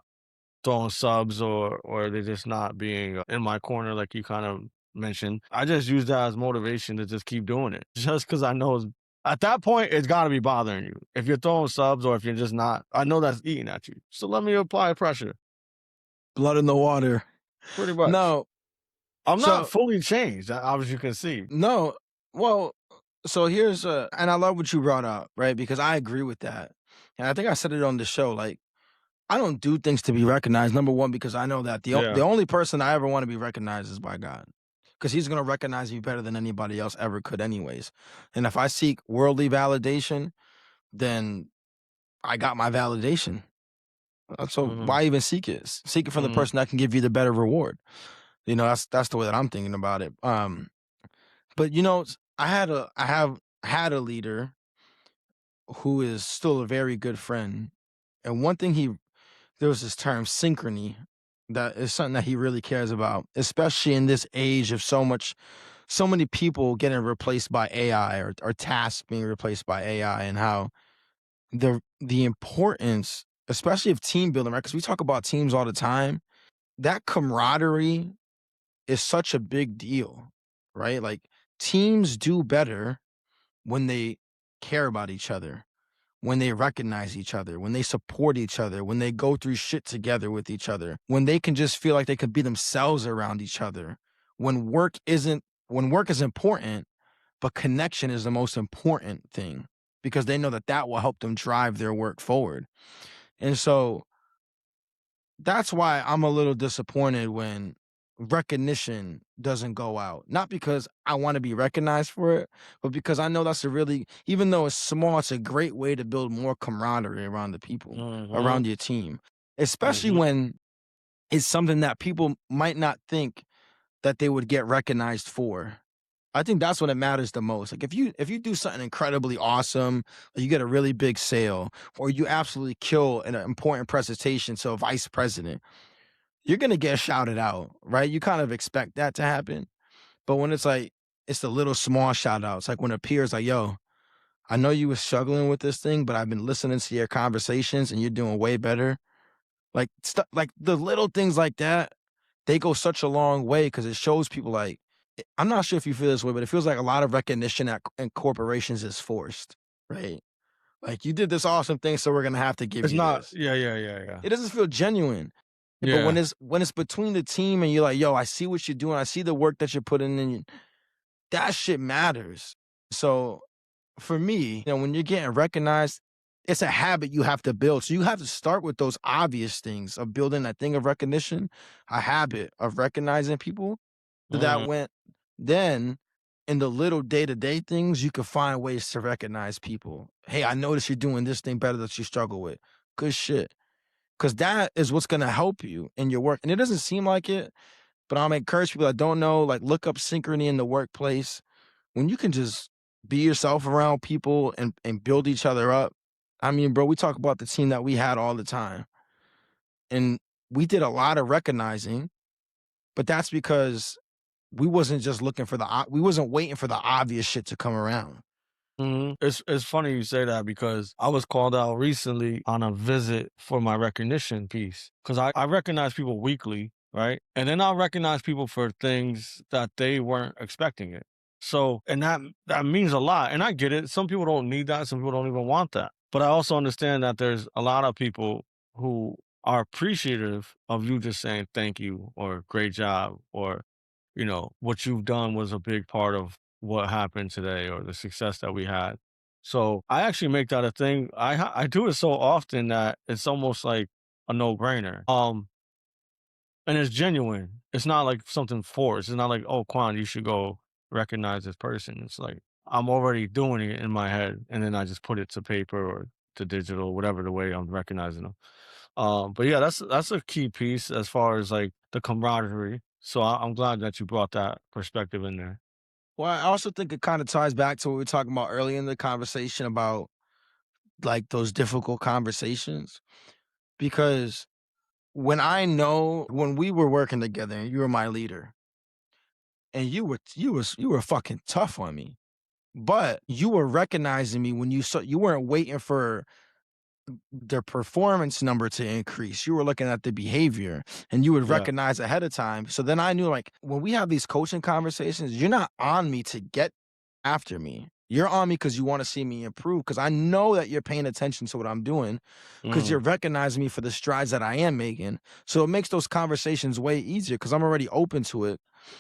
throwing subs or they're just not being in my corner like you kind of mentioned. I just use that as motivation to just keep doing it. Just because I know at that point it's got to be bothering you. If you're throwing subs or if you're just not, I know that's eating at you. So let me apply pressure. Blood in the water. Pretty much. No, I'm not so fully changed, as you can see. no, well, so here's and I love what you brought up, right? Because I agree with that, and I think I said it on the show. Like, I don't do things to be recognized. Number one, because I know that the Yeah. only person I ever want to be recognized is by God, because He's gonna recognize me better than anybody else ever could, anyways. And if I seek worldly validation, then I got my validation. So Hmm. why even seek it? Seek it from the Hmm. person that can give you the better reward. That's the way that I'm thinking about it. But I have had a leader who is still a very good friend, and one thing there was this term synchrony that is something that he really cares about, especially in this age of so many people getting replaced by AI or tasks being replaced by AI, and how the importance, especially of team building, right? Because we talk about teams all the time. That camaraderie is such a big deal, right? Like, teams do better when they care about each other, when they recognize each other, when they support each other, when they go through shit together with each other, when they can just feel like they could be themselves around each other. When work is important, but connection is the most important thing, because they know that that will help them drive their work forward. And so that's why I'm a little disappointed when recognition doesn't go out. Not because I want to be recognized for it, but because I know that's even though it's small, it's a great way to build more camaraderie around the people, Hmm. around your team, especially Hmm. when it's something that people might not think that they would get recognized for. I think that's when it matters the most. Like, if you do something incredibly awesome, or you get a really big sale, or you absolutely kill an important presentation to a vice president, you're gonna get shouted out, right? You kind of expect that to happen. But when it's the little small shout outs, like when a peer's like, yo, I know you was struggling with this thing, but I've been listening to your conversations and you're doing way better. Like, stuff like the little things like that, they go such a long way, because it shows people, like, I'm not sure if you feel this way, but it feels like a lot of recognition in corporations is forced, right? Like, you did this awesome thing, so we're gonna have to give It's you not. this. Yeah. Yeah. Yeah. Yeah. It doesn't feel genuine. But Yeah. when it's between the team and you're like, yo, I see what you're doing, I see the work that you're putting in, that shit matters. So for me, when you're getting recognized, it's a habit you have to build. So you have to start with those obvious things of building that thing of recognition, a habit of recognizing people, so that Mm. then in the little day-to-day things, you can find ways to recognize people. Hey, I noticed you're doing this thing better that you struggle with. Good shit. Because that is what's going to help you in your work. And it doesn't seem like it, but I'm encourage people that don't know, like, look up synchrony in the workplace. When you can just be yourself around people and build each other up. I mean, bro, we talk about the team that we had all the time. And we did a lot of recognizing, but that's because we wasn't waiting for the obvious shit to come around. Mhm. It's funny you say that because I was called out recently on a visit for my recognition piece. Because I recognize people weekly, right? And then I'll recognize people for things that they weren't expecting it. So, and that means a lot. And I get it. Some people don't need that. Some people don't even want that. But I also understand that there's a lot of people who are appreciative of you just saying thank you or great job or, what you've done was a big part of what happened today or the success that we had. So I actually make that a thing. I do it so often that it's almost like a no brainer. And it's genuine. It's not like something forced. It's not like, oh, Quan, you should go recognize this person. It's like I'm already doing it in my head, and then I just put it to paper or to digital, whatever the way I'm recognizing them. But yeah, that's a key piece as far as like the camaraderie. So I'm glad that you brought that perspective in there. Well, I also think it kind of ties back to what we were talking about earlier in the conversation about, like, those difficult conversations. Because when we were working together and you were my leader, and you were fucking tough on me, but you were recognizing me when you weren't waiting for their performance number to increase. You were looking at the behavior and you would Yeah. recognize ahead of time. So then I knew, like, when we have these coaching conversations, you're not on me to get after me. You're on me because you want to see me improve. Because I know that you're paying attention to what I'm doing, because you're Mm, recognizing me for the strides that I am making. So it makes those conversations way easier because I'm already open to it.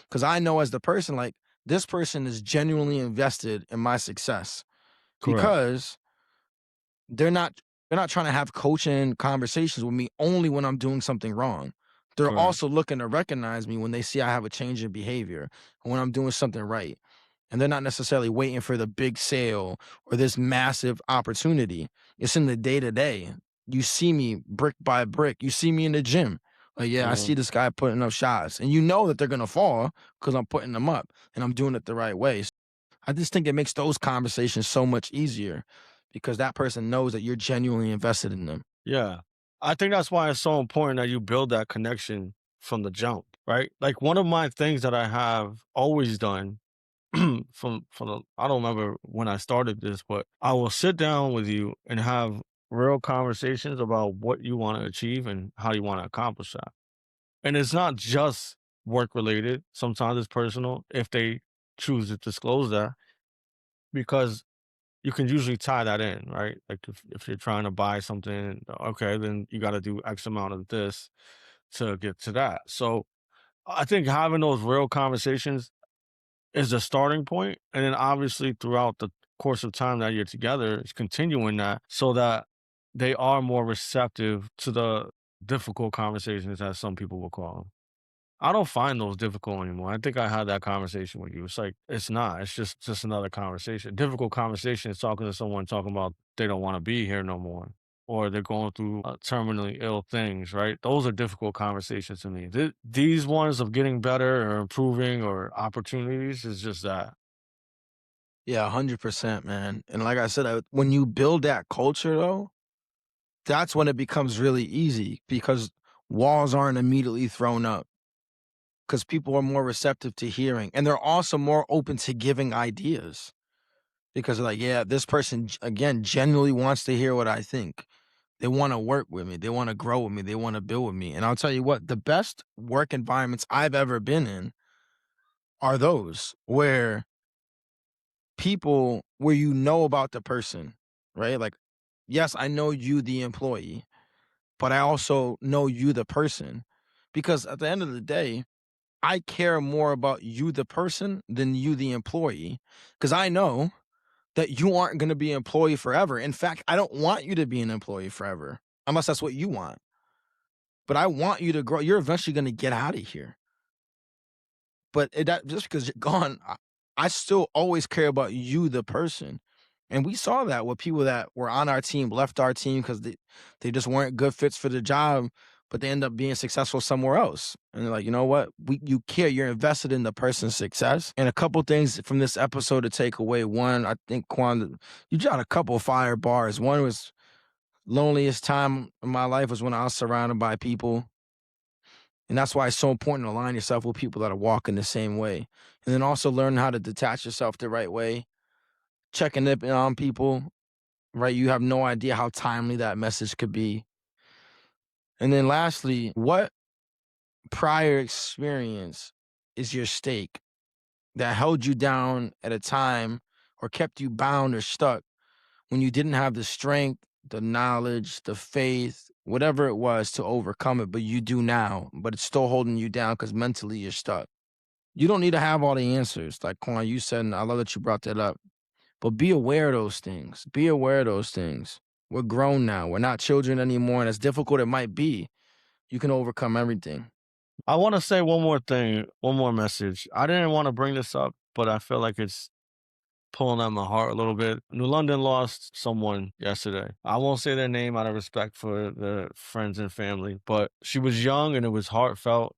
Because I know as the person, like, this person is genuinely invested in my success, correct. because they're not they're not trying to have coaching conversations with me only when I'm doing something wrong. They're Correct. also looking to recognize me when they see I have a change in behavior, when I'm doing something right. And they're not necessarily waiting for the big sale or this massive opportunity. It's in the day to day. You see me brick by brick. You see me in the gym. Like, yeah, I see Mhm. this guy putting up shots. And you know that they're going to fall because I'm putting them up and I'm doing it the right way. I just think it makes those conversations so much easier because that person knows that you're genuinely invested in them. Yeah. I think that's why it's so important that you build that connection from the jump, right? Like one of my things that I have always done from the, I don't remember when I started this, but I will sit down with you and have real conversations about what you want to achieve and how you want to accomplish that. And it's not just work related. Sometimes it's personal if they choose to disclose that, because you can usually tie that in, right? Like if you're trying to buy something, okay, then you got to do X amount of this to get to that. So I think having those real conversations is the starting point, and then obviously throughout the course of time that you're together, is continuing that so that they are more receptive to the difficult conversations, as some people will call them. I don't find those difficult anymore. I think I had that conversation with you. It's like it's not. It's just another conversation. Difficult conversation is talking to someone talking about they don't want to be here no more, or they're going through terminally ill things. Right? Those are difficult conversations to me. These ones of getting better or improving or opportunities is just that. Yeah, 100%, man. And like I said, when you build that culture, though, that's when it becomes really easy because walls aren't immediately thrown up because people are more receptive to hearing. And they're also more open to giving ideas because they're like, yeah, this person, again, genuinely wants to hear what I think. They want to work with me. They want to grow with me. They want to build with me. And I'll tell you what, the best work environments I've ever been in are those where people, where you know about the person, right? Like, yes, I know you, the employee, but I also know you, the person. Because at the end of the day, I care more about you, the person, than you, the employee. Because I know that you aren't going to be an employee forever. In fact, I don't want you to be an employee forever, unless that's what you want. But I want you to grow. You're eventually going to get out of here. But that just because you're gone, I still always care about you, the person. And we saw that with people that were on our team, left our team because they just weren't good fits for the job, but they end up being successful somewhere else. And they're like, you know what? You care, you're invested in the person's success. And a couple things from this episode to take away. One, I think Quan, you got a couple fire bars. One was loneliest time in my life was when I was surrounded by people, and that's why it's so important to align yourself with people that are walking the same way. And then also learn how to detach yourself the right way, checking in on people, right? You have no idea how timely that message could be. And then lastly, what prior experience is your stake that held you down at a time or kept you bound or stuck when you didn't have the strength, the knowledge, the faith, whatever it was to overcome it, but you do now, but it's still holding you down because mentally you're stuck. You don't need to have all the answers, like Quan, you said, and I love that you brought that up. But be aware of those things. Be aware of those things. We're grown now. We're not children anymore. And as difficult it might be, you can overcome everything. I want to say one more thing, one more message. I didn't want to bring this up, but I feel like it's pulling at my heart a little bit. New London lost someone yesterday. I won't say their name out of respect for the friends and family, but she was young and it was heartfelt.